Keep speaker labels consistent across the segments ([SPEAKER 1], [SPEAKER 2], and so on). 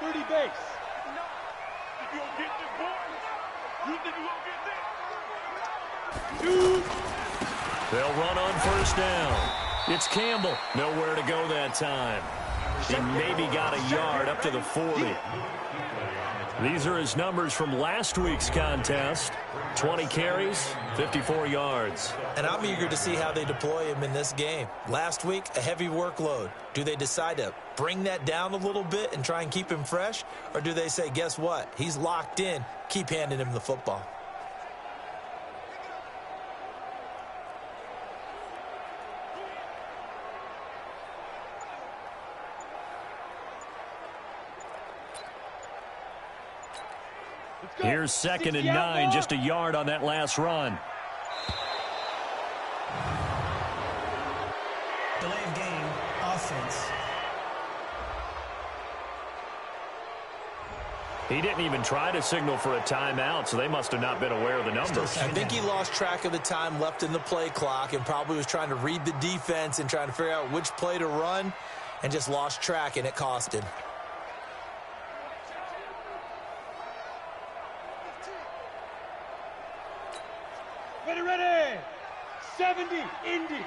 [SPEAKER 1] Liberty base.
[SPEAKER 2] You gonna get this, boy? You think you gonna get this?
[SPEAKER 1] Two.
[SPEAKER 3] They'll run on first down. It's Campbell. Nowhere to go that time. He maybe got a yard up to the 40. These are his numbers from last week's contest. 20 carries, 54 yards.
[SPEAKER 4] And I'm eager to see how they deploy him in this game. Last week, a heavy workload. Do they decide to bring that down a little bit and try and keep him fresh? Or do they say, guess what? He's locked in. Keep handing him the football.
[SPEAKER 3] Here's 2nd and 9, just a yard on that last run.
[SPEAKER 5] Delay of game, offense.
[SPEAKER 3] He didn't even try to signal for a timeout, so they must have not been aware of the numbers.
[SPEAKER 4] I think he lost track of the time left in the play clock and probably was trying to read the defense and trying to figure out which play to run and just lost track, and it cost him.
[SPEAKER 1] Ready. 70, Indy.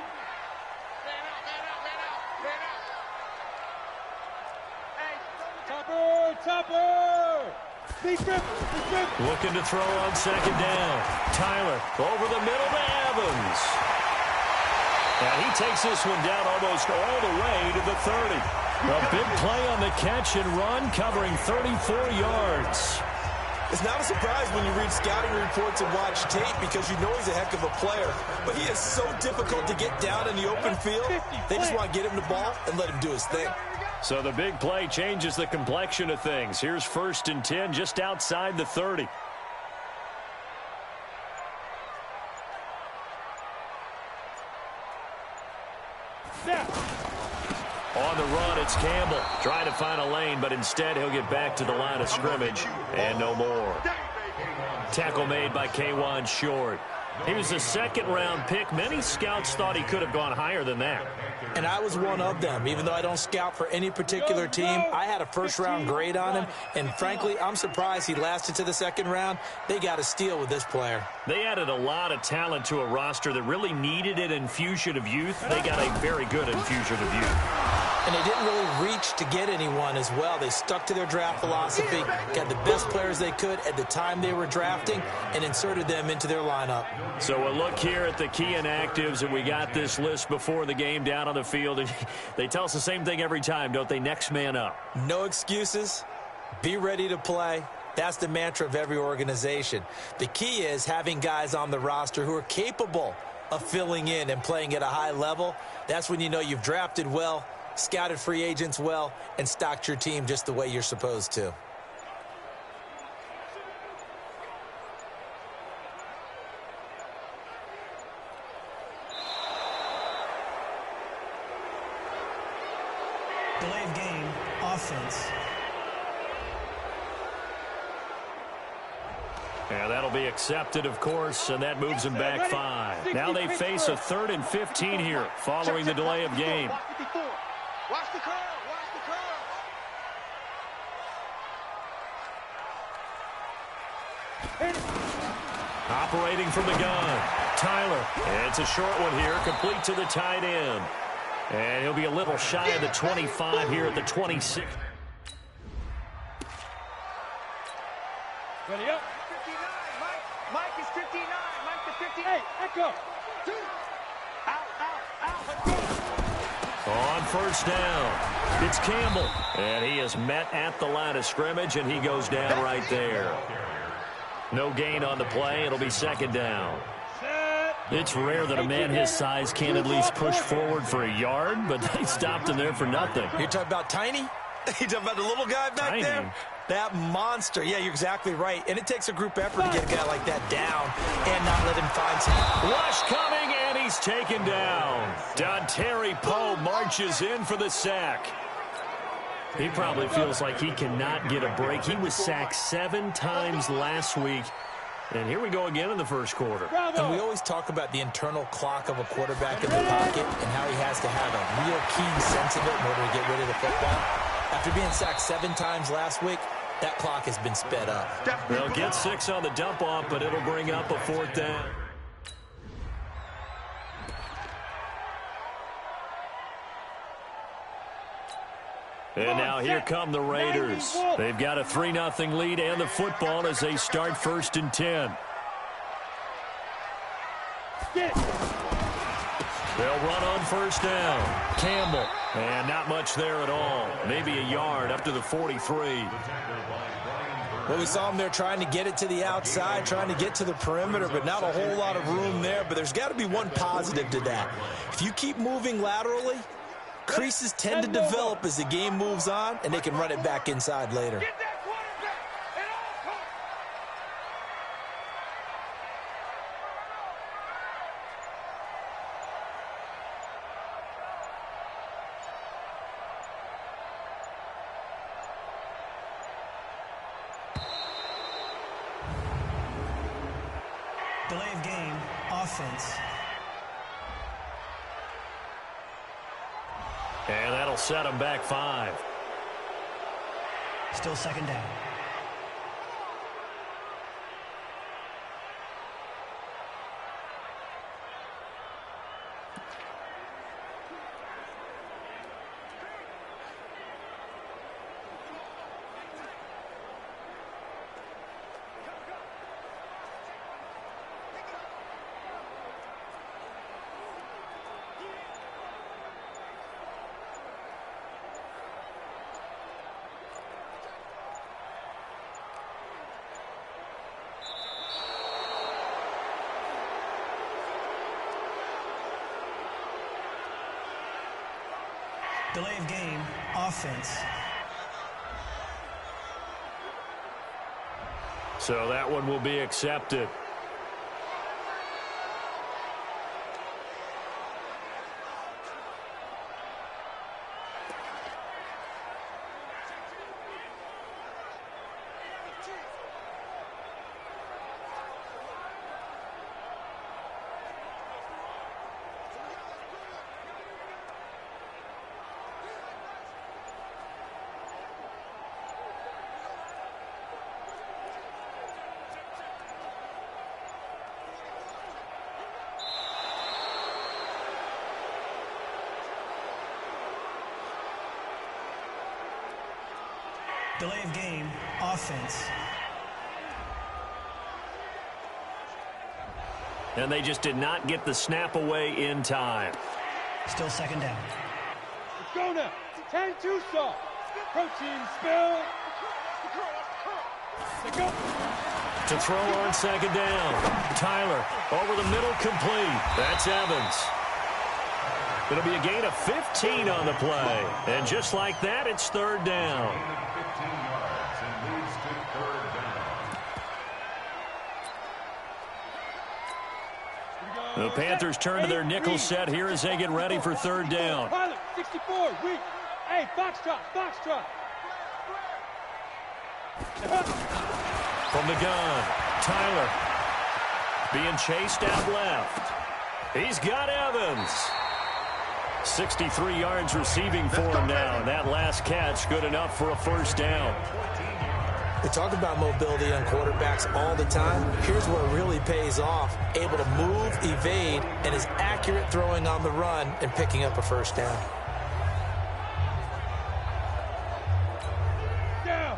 [SPEAKER 1] Topper. Big grip.
[SPEAKER 3] Looking to throw on 2nd down. Tyler over the middle to Evans. And he takes this one down almost all the way to the 30. A big play on the catch and run, covering 34 yards.
[SPEAKER 4] It's not a surprise when you read scouting reports and watch tape because you know he's a heck of a player. But he is so difficult to get down in the open field. They just want to get him the ball and let him do his thing.
[SPEAKER 3] So the big play changes the complexion of things. Here's 1st and 10 just outside the 30. On the run, it's Campbell. Trying to find a lane, but instead he'll get back to the line of scrimmage. And no more. Tackle made by K'Wan Short. He was a 2nd-round pick. Many scouts thought he could have gone higher than that.
[SPEAKER 4] And I was one of them. Even though I don't scout for any particular team, I had a 1st-round grade on him. And frankly, I'm surprised he lasted to the 2nd round. They got a steal with this player.
[SPEAKER 3] They added a lot of talent to a roster that really needed an infusion of youth. They got a very good infusion of youth.
[SPEAKER 4] And they didn't really reach to get anyone as well. They stuck to their draft philosophy, got the best players they could at the time they were drafting, and inserted them into their lineup.
[SPEAKER 3] So a look here at the key inactives, and we got this list before the game down on the field. And they tell us the same thing every time, don't they? Next man up.
[SPEAKER 4] No excuses. Be ready to play. That's the mantra of every organization. The key is having guys on the roster who are capable of filling in and playing at a high level. That's when you know you've drafted well, scouted free agents well, and stocked your team just the way you're supposed to.
[SPEAKER 5] Delay of game, offense.
[SPEAKER 3] Yeah, that'll be accepted, of course, and that moves them back 5. Now they face a 3rd and 15 here following the delay of game.
[SPEAKER 2] Watch the curl.
[SPEAKER 3] Operating from the gun, Tyler. It's a short one here, complete to the tight end. And he'll be a little shy of the 25 here at the 26.
[SPEAKER 1] Ready up.
[SPEAKER 2] 59, Mike is 59. Mike is 58.
[SPEAKER 1] Hey, echo.
[SPEAKER 3] On first down, it's Campbell. And he is met at the line of scrimmage, and he goes down right there. No gain on the play. It'll be 2nd down. It's rare that a man his size can't at least push forward for a yard, but they stopped him there for nothing.
[SPEAKER 4] You're talking about Tiny? You're talking about the little guy back there? That monster. Yeah, you're exactly right. And it takes a group effort to get a guy like that down and not let him find some.
[SPEAKER 3] Rush coming, and he's taken down. Dontari Poe marches in for the sack. He probably feels like he cannot get a break. He was sacked 7 times last week. And here we go again in the first quarter.
[SPEAKER 4] And we always talk about the internal clock of a quarterback in the pocket and how he has to have a real keen sense of it in order to get rid of the football. After being sacked 7 times last week, that clock has been sped up.
[SPEAKER 3] They'll get 6 on the dump off, but it'll bring up a 4th down. And now here come the Raiders. They've got a 3-0 lead and the football as they start 1st and 10. They'll run on 1st down. Campbell. And not much there at all. Maybe a yard up to the 43.
[SPEAKER 4] Well, we saw him there trying to get it to the outside, trying to get to the perimeter, but not a whole lot of room there. But there's got to be one positive to that. If you keep moving laterally, creases tend to develop as the game moves on, and they can run it back inside later.
[SPEAKER 5] Delay of game, offense.
[SPEAKER 3] And that'll set them back 5.
[SPEAKER 5] Still 2nd down. Delay of game, offense.
[SPEAKER 3] So that one will be accepted.
[SPEAKER 5] Delay of game, offense.
[SPEAKER 3] And they just did not get the snap away in time.
[SPEAKER 5] Still 2nd down.
[SPEAKER 1] Go now. 10 Tucson. Protein spill. Go.
[SPEAKER 3] To throw on 2nd down. Tyler over the middle, complete. That's Evans. It'll be a gain of 15 on the play. And just like that, it's 3rd down. The Panthers turn to their nickel set here as they get ready for 3rd down.
[SPEAKER 1] Pilot, 64, weak. Hey, foxtrot, foxtrot.
[SPEAKER 3] From the gun, Tyler being chased out left. He's got Evans. 63 yards receiving for him now. And that last catch good enough for a 1st down.
[SPEAKER 4] We talk about mobility on quarterbacks all the time. Here's where it really pays off. Able to move, evade, and is accurate throwing on the run and picking up a 1st down.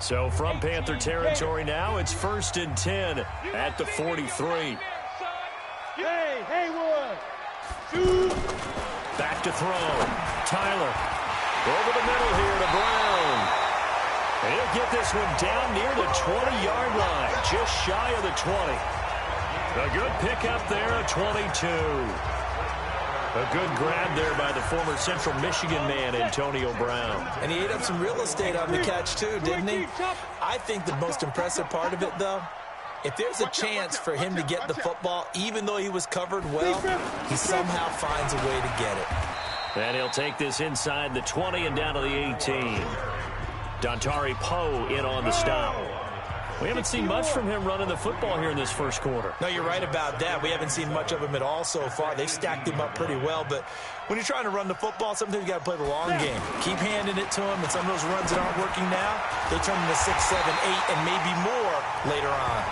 [SPEAKER 3] So from Panther territory now, it's 1st and 10 at the 43.
[SPEAKER 1] Hey, Haywood. Shoot.
[SPEAKER 3] Back to throw. Tyler over the middle here to Brown. And he'll get this one down near the 20-yard line, just shy of the 20. A good pickup there, a 22. A good grab there by the former Central Michigan man, Antonio Brown.
[SPEAKER 4] And he ate up some real estate on the catch, too, didn't he? I think the most impressive part of it, though, if there's a chance for him to get the football, even though he was covered well, he somehow finds a way to get it.
[SPEAKER 3] And he'll take this inside the 20 and down to the 18. Dontari Poe in on the stop. We haven't seen much from him running the football here in this first quarter.
[SPEAKER 4] No, you're right about that. We haven't seen much of him at all so far. They've stacked him up pretty well, but when you're trying to run the football, sometimes you got to play the long game. Keep handing it to him, and some of those runs that aren't working now, they turn into 6, 7, 8, and maybe more later on.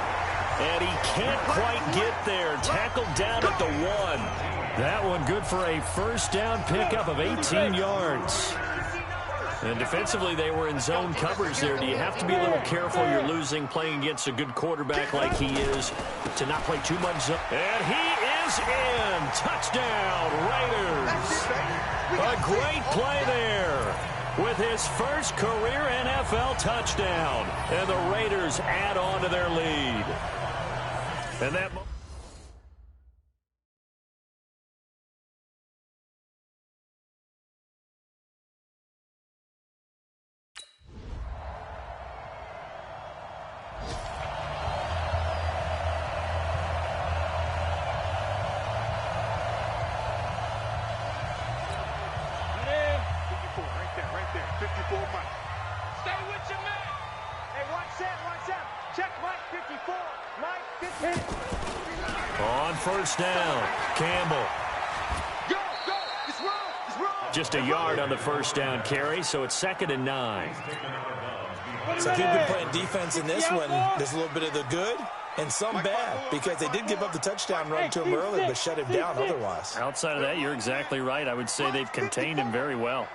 [SPEAKER 3] And he can't quite get there. Tackled down at the 1. That one good for a first down pickup of 18 yards. And defensively, they were in zone coverage there. Do you have to be a little careful? You're losing, playing against a good quarterback like he is, to not play too much zone. And he is in. Touchdown, Raiders. A great play there with his first career NFL touchdown. And the Raiders add on to their lead. And that... On first down, Campbell. Just a yard on the first down carry, so it's 2nd and 9.
[SPEAKER 4] So if you've been playing defense in this one, there's a little bit of the good and some bad, because they did give up the touchdown run to him earlier, but shut him down otherwise.
[SPEAKER 3] Outside of that, you're exactly right. I would say they've contained him very well.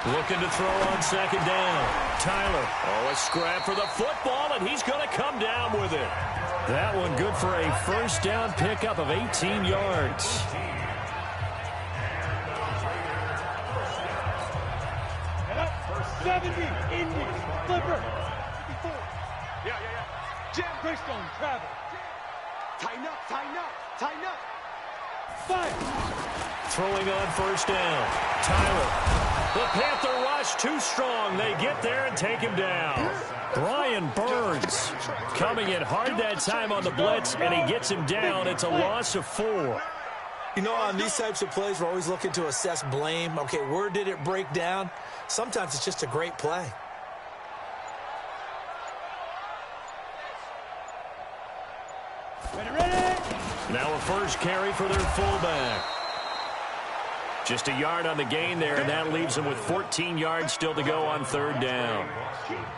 [SPEAKER 3] Looking to throw on 2nd down. Tyler. Oh, a scrap for the football, and he's going to come down with it. That one good for a first down pickup of 18 yards.
[SPEAKER 1] Head up. 70. Indy. Flipper. 54.
[SPEAKER 2] Yeah.
[SPEAKER 1] Jam. Greystone. Travel.
[SPEAKER 2] Tighten up.
[SPEAKER 1] Fire.
[SPEAKER 3] Throwing on first down. Tyler. The Panther rush too strong. They get there and take him down. Brian Burns coming in hard that time on the blitz, and he gets him down. It's a loss of 4.
[SPEAKER 4] You know, on these types of plays, we're always looking to assess blame. Okay, where did it break down? Sometimes it's just a great play.
[SPEAKER 1] Ready.
[SPEAKER 3] Now a first carry for their fullback. Just a yard on the gain there, and that leaves them with 14 yards still to go on 3rd down.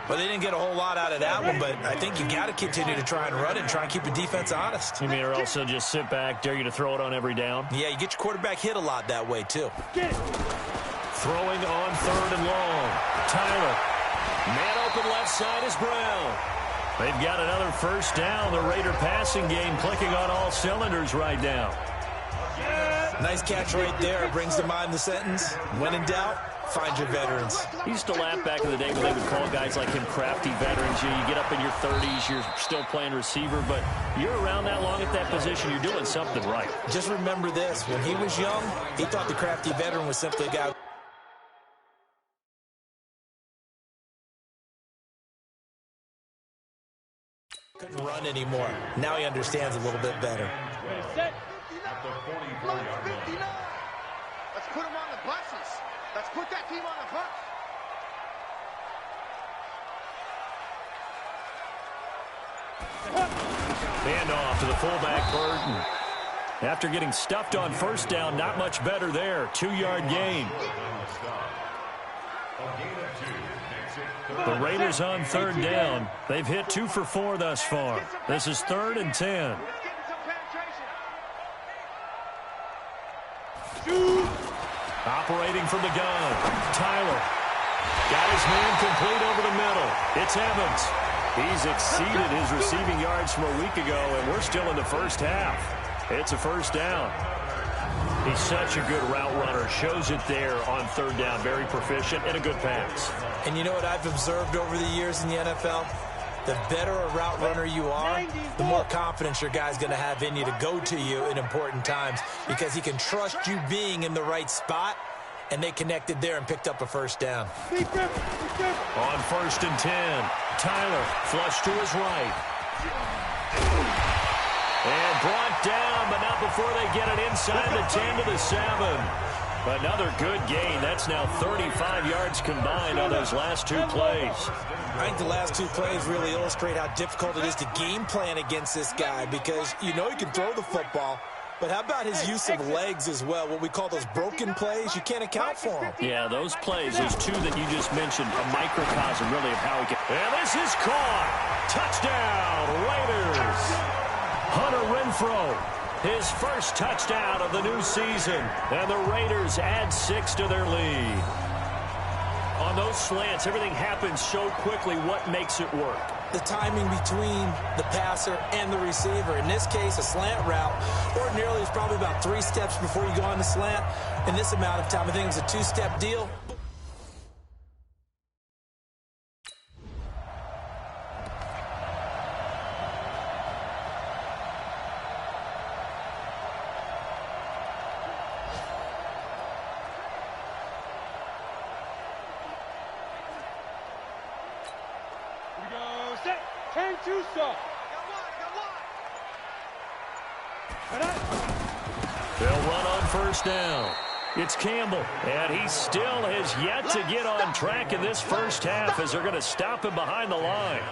[SPEAKER 4] Well, they didn't get a whole lot out of that one, but I think you got to continue to try and run it and try and keep the defense honest.
[SPEAKER 3] You mean, or also just sit back, dare you to throw it on every down?
[SPEAKER 4] Yeah, you get your quarterback hit a lot that way, too.
[SPEAKER 1] Get it.
[SPEAKER 3] Throwing on 3rd and long. Tyler. Man open left side is Brown. They've got another first down. The Raider passing game clicking on all cylinders right now.
[SPEAKER 4] Nice catch right there. Brings to mind the sentence, when in doubt, find your veterans.
[SPEAKER 3] He used to laugh back in the day when they would call guys like him crafty veterans. You get up in your 30s, you're still playing receiver, but you're around that long at that position, you're doing something right.
[SPEAKER 4] Just remember this. When he was young, he thought the crafty veteran was simply a guy couldn't run anymore. Now he understands a little bit better.
[SPEAKER 1] Set.
[SPEAKER 2] At the 44-yard line.
[SPEAKER 6] Let's put him on the buses. Let's put that team on the bus.
[SPEAKER 3] Handoff to the fullback, Burton. After getting stuffed on first down, not much better there. 2-yard gain. The Raiders on 3rd down. They've hit 2 for 4 thus far. This is 3rd and 10. Operating from the gun. Tyler. Got his man complete over the middle. It's Evans. He's exceeded his receiving yards from a week ago, and we're still in the first half. It's a first down. He's such a good route runner. Shows it there on 3rd down. Very proficient and a good pass.
[SPEAKER 4] And you know what I've observed over the years in the NFL? The better a route runner you are, the more confidence your guy's going to have in you to go to you in important times, because he can trust you being in the right spot, and they connected there and picked up a first down.
[SPEAKER 3] On 1st and 10, Tyler flush to his right. And brought down, but not before they get it inside the 10 to the 7. Another good gain. That's now 35 yards combined on those last two plays.
[SPEAKER 4] I think the last two plays really illustrate how difficult it is to game plan against this guy because you know he can throw the football, but how about his use of legs as well, what we call those broken plays? You can't account for them.
[SPEAKER 3] Yeah, those plays, those two that you just mentioned, a microcosm really of how he can. And this is caught. Touchdown, Raiders. Hunter Renfrow. His first touchdown of the new season. And the Raiders add 6 to their lead. On those slants, everything happens so quickly. What makes it work?
[SPEAKER 4] The timing between the passer and the receiver. In this case, a slant route. Ordinarily, it's probably about 3 steps before you go on the slant. In this amount of time, I think it was a 2-step deal.
[SPEAKER 3] They'll run on first down. It's Campbell, and he still has yet to get on track in this first half as they're going to stop him behind the line.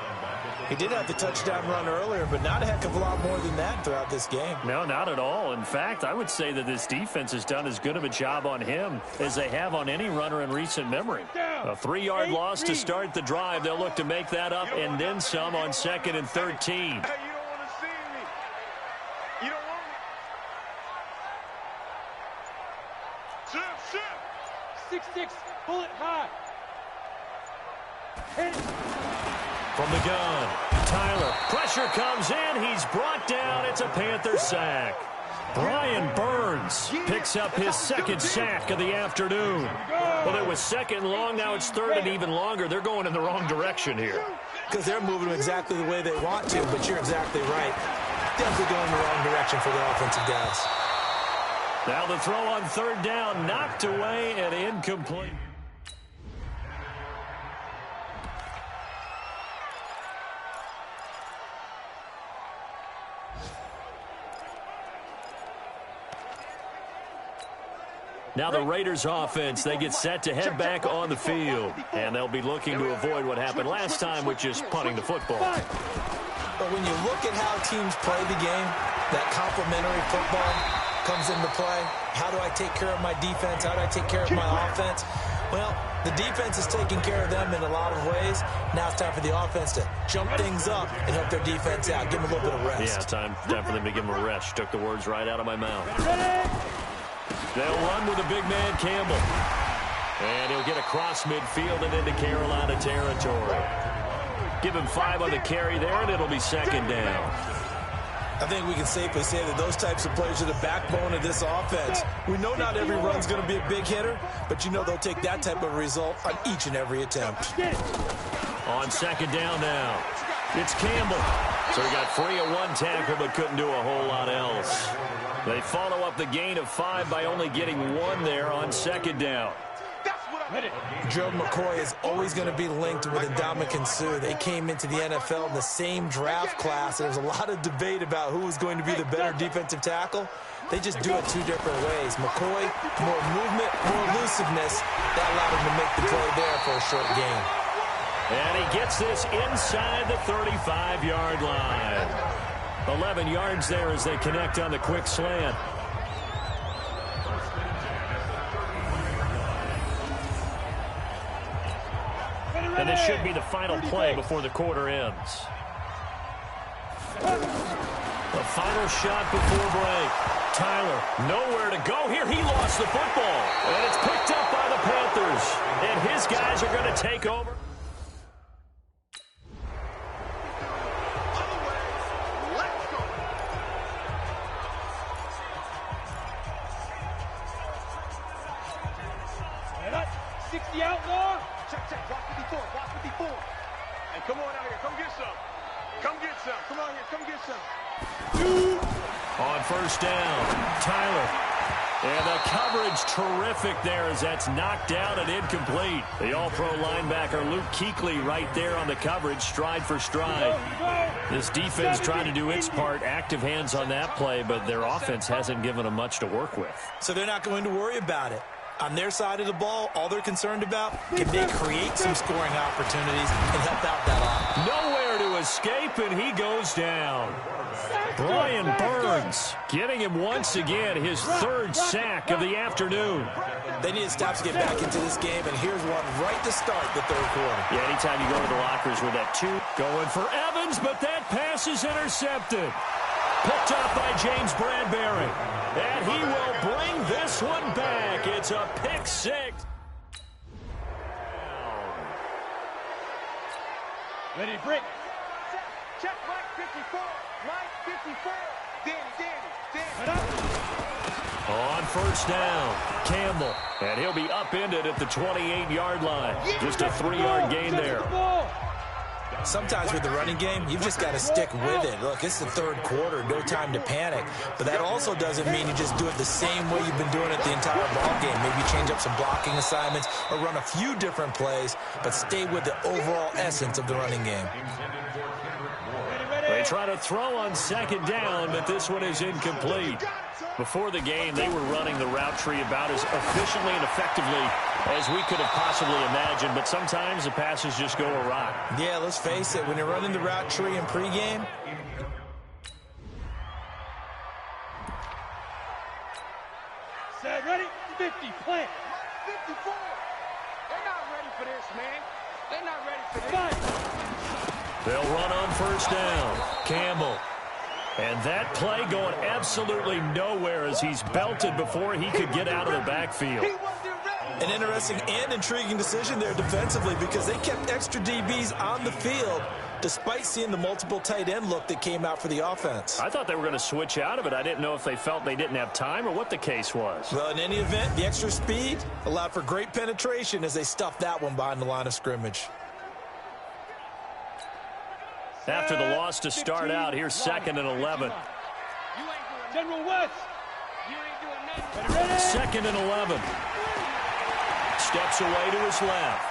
[SPEAKER 4] He did have the touchdown run earlier, but not a heck of a lot more than that throughout this game.
[SPEAKER 3] No, not at all. In fact, I would say that this defense has done as good of a job on him as they have on any runner in recent memory. A 3-yard loss to start the drive. They'll look to make that up and then some on 2nd and 13.
[SPEAKER 1] Bullet high. Hit.
[SPEAKER 3] From the gun, Tyler. Pressure comes in. He's brought down. It's a Panther sack. Brian Burns picks up his 2nd sack of the afternoon. Well, it was 2nd and long. Now it's 3rd and even longer. They're going in the wrong direction here.
[SPEAKER 4] Because they're moving exactly the way they want to, but you're exactly right. Definitely going in the wrong direction for the offensive guys.
[SPEAKER 3] Now the throw on 3rd down, knocked away and incomplete. Now the Raiders offense, they get set to head back on the field. And they'll be looking to avoid what happened last time, which is punting the football.
[SPEAKER 4] But when you look at how teams play the game, that complementary football comes into play. How do I take care of my defense? How do I take care of my offense? Well, the defense is taking care of them in a lot of ways. Now it's time for the offense to jump things up and help their defense out. Give them a little bit of rest.
[SPEAKER 3] Yeah, time for them to give them a rest. Took the words right out of my mouth. They'll run with a big man, Campbell. And he'll get across midfield and into Carolina territory. Give him 5 on the carry there, and it'll be 2nd down.
[SPEAKER 4] I think we can safely say that those types of plays are the backbone of this offense. We know not every run's going to be a big hitter, but you know they'll take that type of result on each and every attempt.
[SPEAKER 3] On 2nd down now, it's Campbell. So he got free of 1 tackle but couldn't do a whole lot else. They follow up the gain of 5 by only getting 1 there on 2nd down.
[SPEAKER 4] Joe McCoy is always going to be linked with Ndamukong Suh. They came into the NFL in the same draft class. There was a lot of debate about who was going to be the better defensive tackle. They just do it 2 different ways. McCoy, more movement, more elusiveness. That allowed him to make the play there for a short gain.
[SPEAKER 3] And he gets this inside the 35-yard line. 11 yards there as they connect on the quick slant. And this should be the final play before the quarter ends. The final shot before break. Tyler, nowhere to go here. He lost the football. And it's picked up by the Panthers. And his guys are going to take over.
[SPEAKER 1] The outlaw.
[SPEAKER 6] Check, block 54. Hey, come on out here, come get some. Come on here, come get some.
[SPEAKER 3] On 1st down, Tyler. And the coverage terrific there as that's knocked down and incomplete. The all-pro linebacker Luke Kuechly right there on the coverage, stride for stride. This defense trying to do its part, active hands on that play, but their offense hasn't given them much to work with.
[SPEAKER 4] So they're not going to worry about it. On their side of the ball, all they're concerned about, can they create some scoring opportunities and help out that offense?
[SPEAKER 3] Nowhere to escape, and he goes down. Brian Burns getting him once again his third sack of the afternoon.
[SPEAKER 4] They need to stop to get back into this game, and here's one right to start the third quarter.
[SPEAKER 3] Yeah, anytime you go to the lockers with that two, going for Evans, but that pass is intercepted. Picked up by James Bradbury. And he will bring this one back. It's a pick six.
[SPEAKER 1] Ready, break.
[SPEAKER 6] Check Mike 54. Mike 54. Danny.
[SPEAKER 3] On first down, Campbell. And he'll be upended at the 28-yard line. Just a 3-yard gain there.
[SPEAKER 4] Sometimes with the running game, you've just got to stick with it. Look, it's the third quarter, no time to panic. But that also doesn't mean you just do it the same way you've been doing it the entire ball game. Maybe change up some blocking assignments or run a few different plays, but stay with the overall essence of the running game.
[SPEAKER 3] They try to throw on second down, but this one is incomplete. Before the game, they were running the route tree about as efficiently and effectively as we could have possibly imagined, but sometimes the passes just go awry.
[SPEAKER 4] Yeah, let's face it, when you're running the route tree in pregame,
[SPEAKER 1] Set, ready, 50, plant.
[SPEAKER 6] 54. They're not ready for this, man. They're not ready for this.
[SPEAKER 3] They'll run on first down. Campbell. And that play going absolutely nowhere as he's belted before he could get out of the backfield.
[SPEAKER 4] an interesting and intriguing decision there defensively because they kept extra DBs on the field despite seeing the multiple tight end look that came out for the offense.
[SPEAKER 3] I thought they were going to switch out of it. I didn't know if they felt they didn't have time or what the case was.
[SPEAKER 4] Well, in any event, the extra speed allowed for great penetration as they stuffed that one behind the line of scrimmage.
[SPEAKER 3] After the loss to start out, here's 2nd and 11.
[SPEAKER 1] General West.
[SPEAKER 3] Second and 11. Steps away to his left.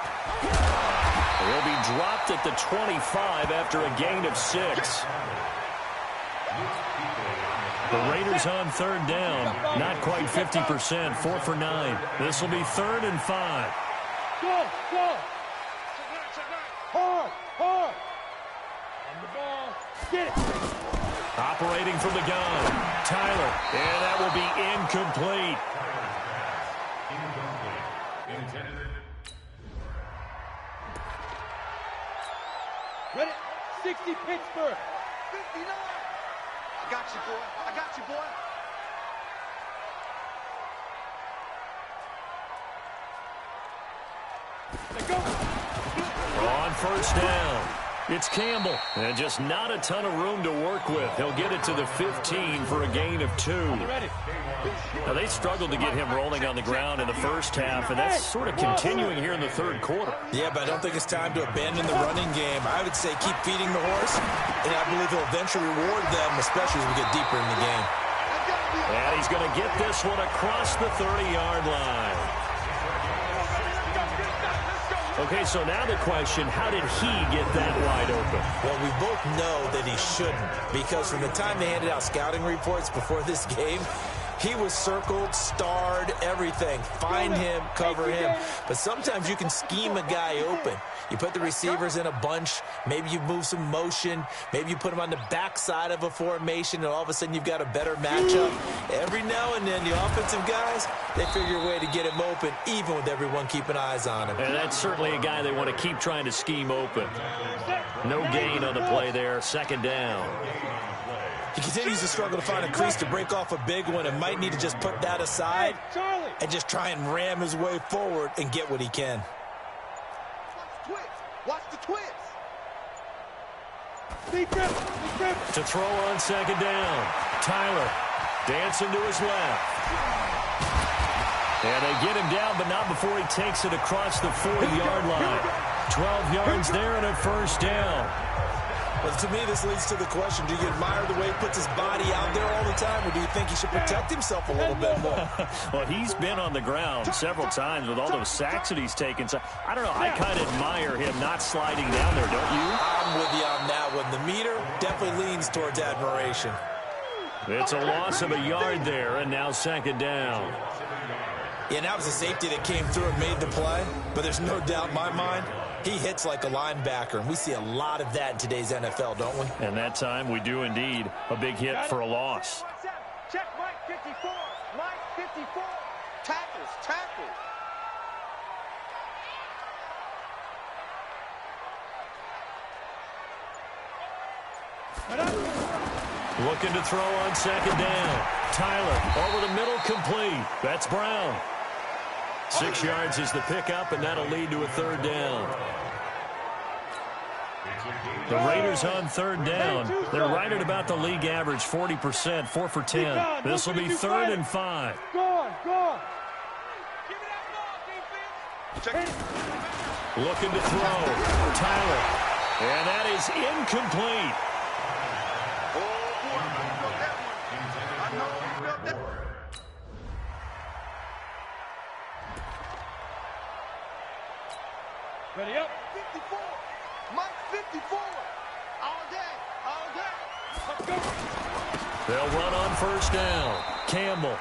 [SPEAKER 3] He'll be dropped at the 25 after a gain of 6. The Raiders on 3rd down. Not quite 50%. 4 for 9. This will be 3rd and 5.
[SPEAKER 1] Go, go. Hard, hard. On the ball. Get it.
[SPEAKER 3] Operating from the gun. Tyler. And that will be incomplete.
[SPEAKER 1] Ready? 60 Pittsburgh.
[SPEAKER 6] 59. I got you, boy. I got you, boy.
[SPEAKER 1] Let's go.
[SPEAKER 3] On 1st down. It's Campbell. And just not a ton of room to work with. He'll get it to the 15 for a gain of 2.
[SPEAKER 1] Ready.
[SPEAKER 3] Now, they struggled to get him rolling on the ground in the first half, and that's sort of continuing here in the 3rd quarter.
[SPEAKER 4] Yeah, but I don't think it's time to abandon the running game. I would say keep feeding the horse, and I believe he'll eventually reward them, especially as we get deeper in the game.
[SPEAKER 3] And he's going to get this one across the 30-yard line. Okay, so now the question, how did he get that wide open?
[SPEAKER 4] Well, we both know that he shouldn't, because from the time they handed out scouting reports before this game, he was circled, starred, everything. Find him, cover him. But sometimes you can scheme a guy open. You put the receivers in a bunch. Maybe you move some motion. Maybe you put them on the backside of a formation, and all of a sudden you've got a better matchup. Every now and then, the offensive guys, they figure a way to get him open, even with everyone keeping eyes on him.
[SPEAKER 3] And that's certainly a guy they want to keep trying to scheme open. No gain on the play there. 2nd down.
[SPEAKER 4] He continues to struggle to find a crease to break off a big one and might need to just put that aside and just try and ram his way forward and get what he can.
[SPEAKER 6] Watch the twist.
[SPEAKER 3] To throw on 2nd down. Tyler dancing to his left. And they get him down, but not before he takes it across the 40-yard line. 12 yards there and a 1st down.
[SPEAKER 4] Well, to me, this leads to the question, do you admire the way he puts his body out there all the time, or do you think he should protect himself a little bit more?
[SPEAKER 3] Well, he's been on the ground several times with all those sacks that he's taken. So, I don't know, I kind of admire him not sliding down there, don't you?
[SPEAKER 4] I'm with you on that one. The meter definitely leans towards admiration.
[SPEAKER 3] It's a loss of a yard there, and now 2nd down.
[SPEAKER 4] Yeah, and that was a safety that came through and made the play. But there's no doubt in my mind, he hits like a linebacker. And we see a lot of that in today's NFL, don't we?
[SPEAKER 3] And that time we do indeed. A big hit for a loss.
[SPEAKER 6] Check Mike 54. Mike 54. Tackles, tackles.
[SPEAKER 3] Looking to throw on second down. Tyler over the middle, complete. That's Brown. 6 yards is the pickup, and that'll lead to a third down. The Raiders on third down. They're right at about the league average, 40%, 4 for 10. This will be 3rd and 5.
[SPEAKER 1] Go on, go on.
[SPEAKER 3] Looking to throw. Tyler. And that is incomplete.
[SPEAKER 1] Ready up.
[SPEAKER 6] 54. Mike 54. All day. All day.
[SPEAKER 1] Let's go.
[SPEAKER 3] They'll run on first down. Campbell.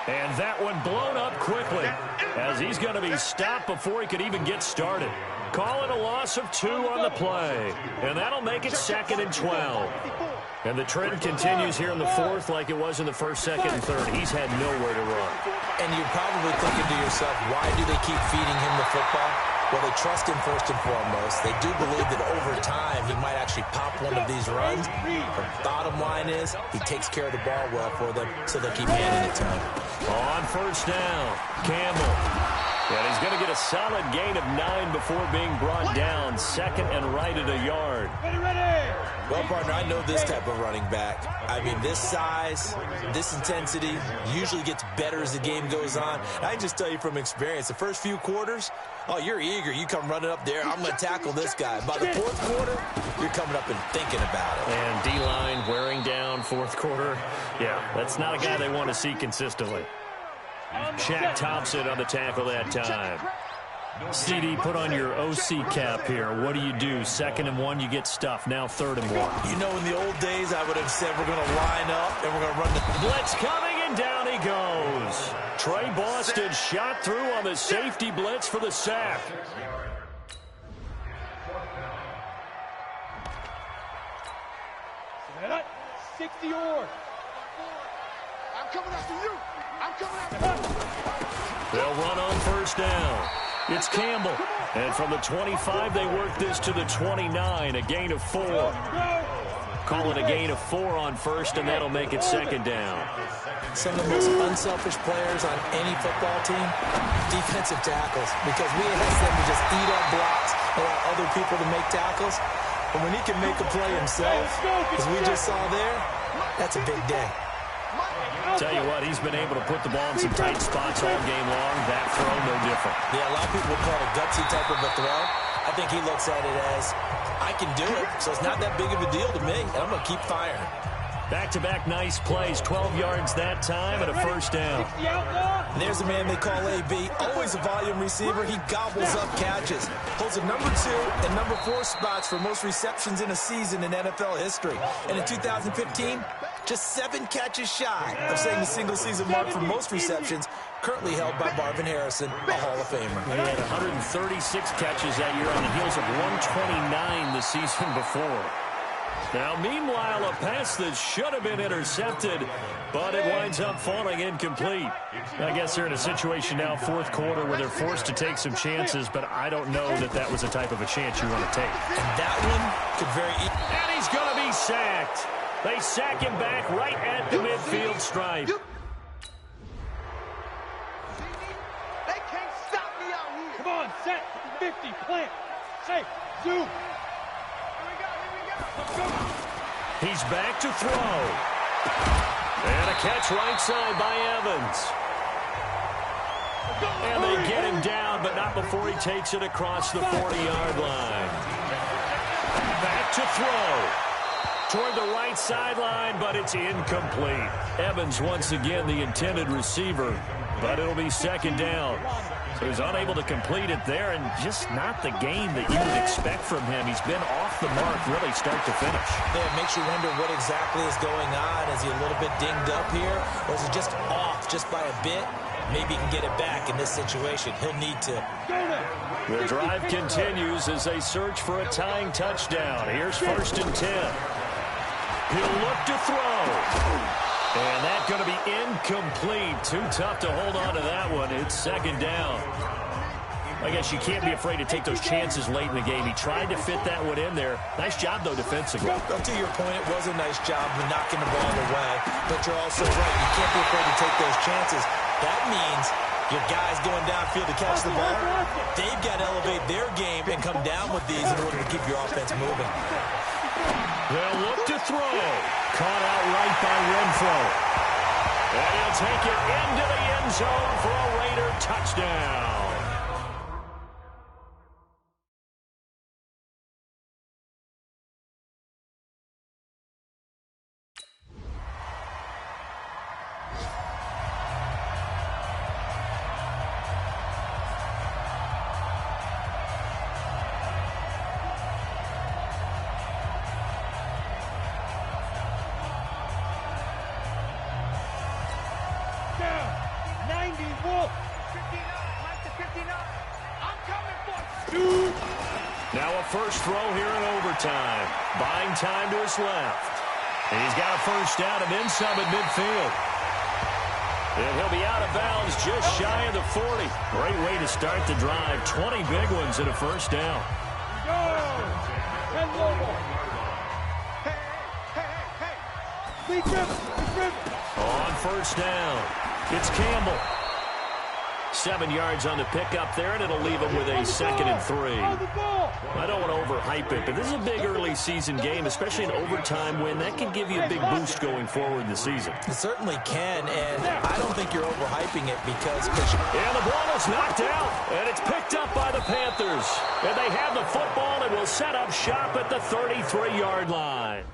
[SPEAKER 3] And that one blown up quickly as he's going to be stopped before he could even get started. Call it a loss of 2 on the play. And that'll make it 2nd and 12. And the trend continues here in the 4th like it was in the 1st, 2nd, and 3rd. He's had nowhere to run.
[SPEAKER 4] And you're probably thinking to yourself, why do they keep feeding him the football? Well, they trust him first and foremost. They do believe that over time he might actually pop one of these runs. The bottom line is he takes care of the ball well for them, so they'll keep handing it to him.
[SPEAKER 3] On first down, Campbell. And he's going to get a solid gain of 9 before being brought down. 2nd and right at a yard.
[SPEAKER 1] Ready.
[SPEAKER 4] Well, partner, I know this type of running back. I mean, this size, this intensity usually gets better as the game goes on. And I can just tell you from experience, the first few quarters, oh, you're eager. You come running up there. I'm going to tackle this guy. By the 4th quarter, you're coming up and thinking about it.
[SPEAKER 3] And D-line wearing down 4th quarter. Yeah, that's not a guy they want to see consistently. Shaq Thompson on the tackle that time. CD, put on your OC cap here. What do you do? 2nd and 1, you get stuffed. Now 3rd and 1.
[SPEAKER 4] You know, in the old days, I would have said we're going to line up and we're going to run the
[SPEAKER 3] blitz coming, and down he goes. Trey Boston shot through on the safety blitz for the sack.
[SPEAKER 1] Set up. 60 yours.
[SPEAKER 6] I'm coming after you. I'm coming after you.
[SPEAKER 3] They'll run on first down. It's Campbell. And from the 25, they work this to the 29, a gain of 4. Call it a gain of 4 on first, and that'll make it 2nd down.
[SPEAKER 4] Some of the most unselfish players on any football team, defensive tackles, because we ask them to just eat up blocks, allow other people to make tackles. But when he can make a play himself, as we just saw there, that's a big day.
[SPEAKER 3] Tell you what, he's been able to put the ball in some tight spots all game long. That throw, no different.
[SPEAKER 4] Yeah, a lot of people would call it a gutsy type of a throw. I think he looks at it as, I can do it, so it's not that big of a deal to me, and I'm going to keep firing.
[SPEAKER 3] Back-to-back nice plays, 12 yards that time and a first down.
[SPEAKER 4] And there's a man they call AB, always a volume receiver. He gobbles up catches. Holds a number 2 and number 4 spots for most receptions in a season in NFL history. And in 2015, just 7 catches shy of setting the single-season mark for most receptions, currently held by Marvin Harrison, a Hall of Famer.
[SPEAKER 3] He had 136 catches that year on the heels of 129 the season before. Now, meanwhile, a pass that should have been intercepted, but it winds up falling incomplete. I guess they're in a situation now, 4th quarter, where they're forced to take some chances, but I don't know that that was the type of a chance you want to take.
[SPEAKER 4] And that one could very easily.
[SPEAKER 3] And he's going to be sacked. They sack him back right at the midfield stripe.
[SPEAKER 6] They can't stop me out here.
[SPEAKER 1] Come on, set. 50, plant. Hey, zoom.
[SPEAKER 3] He's back to throw. And a catch right side by Evans. And they get him down, but not before he takes it across the 40-yard line. Back to throw. Toward the right sideline, but it's incomplete. Evans once again the intended receiver, but it'll be 2nd down. So he's unable to complete it there, and just not the game that you would expect from him. He's been off the mark really start to finish.
[SPEAKER 4] Yeah, it makes you wonder what exactly is going on. Is he a little bit dinged up here, or is he just off just by a bit? maybe he can get it back in this situation. He'll need to.
[SPEAKER 3] The drive continues as they search for a tying touchdown. Here's 1st and 10. He'll look to throw. And that's going to be incomplete. Too tough to hold on to that one. It's 2nd down. I guess you can't be afraid to take those chances late in the game. He tried to fit that one in there. Nice job, though, defensively.
[SPEAKER 4] Well, to your point, it was a nice job of knocking the ball away. But you're also right. You can't be afraid to take those chances. That means your guys going downfield to catch the ball, they've got to elevate their game and come down with these in order to keep your offense moving.
[SPEAKER 3] They'll look to throw. Caught out right by Renfro. And he'll take it into the end zone for a Raider touchdown. Now a first throw here in overtime. Buying time to his left. And he's got a first down and then some at midfield. And he'll be out of bounds just shy of the 40. Great way to start the drive. 20 big ones and a first down. On first down, it's Campbell. 7 yards on the pickup there, and it'll leave him with a 2nd and 3. I don't want to overhype it, but this is a big early season game, especially an overtime win. That can give you a big boost going forward in the season.
[SPEAKER 4] It certainly can, and I don't think you're overhyping it because...
[SPEAKER 3] And the ball is knocked out, and it's picked up by the Panthers. And they have the football and will set up shop at the 33-yard line.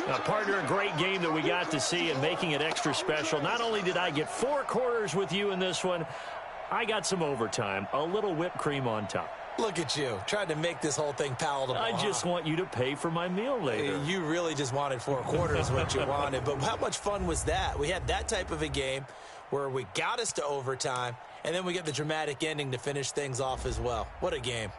[SPEAKER 3] Now, partner, a great game that we got to see and making it extra special. Not only did I get 4 quarters with you in this one, I got some overtime, a little whipped cream on top.
[SPEAKER 4] Look at you, trying to make this whole thing palatable.
[SPEAKER 3] I just want you to pay for my meal later.
[SPEAKER 4] You really just wanted 4 quarters what you wanted, but how much fun was that? We had that type of a game where we got us to overtime, and then we get the dramatic ending to finish things off as well. What a game.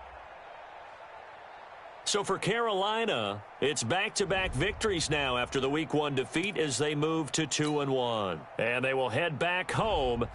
[SPEAKER 3] So for Carolina, it's back-to-back victories now after the Week 1 defeat as they move to 2-1. And they will head back home